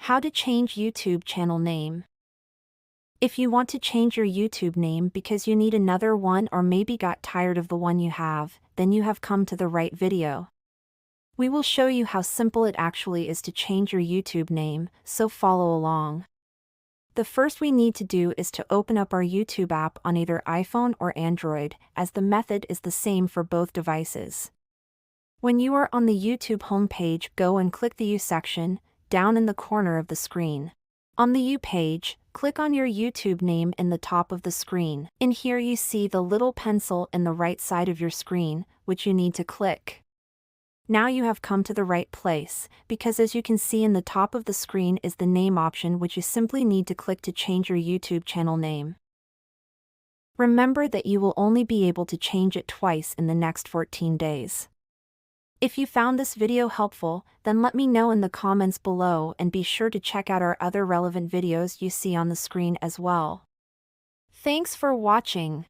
How to change YouTube channel name. If you want to change your YouTube name because you need another one or maybe got tired of the one you have, then you have come to the right video. We will show you how simple it actually is to change your YouTube name, so follow along. The first we need to do is to open up our YouTube app on either iPhone or Android, as the method is the same for both devices. When you are on the YouTube homepage, go and click the U section, down in the corner of the screen. On the U page, click on your YouTube name in the top of the screen. In here you see the little pencil in the right side of your screen, which you need to click. Now you have come to the right place, because as you can see in the top of the screen is the name option, which you simply need to click to change your YouTube channel name. Remember that you will only be able to change it twice in the next 14 days. If you found this video helpful, then let me know in the comments below, and be sure to check out our other relevant videos you see on the screen as well. Thanks for watching.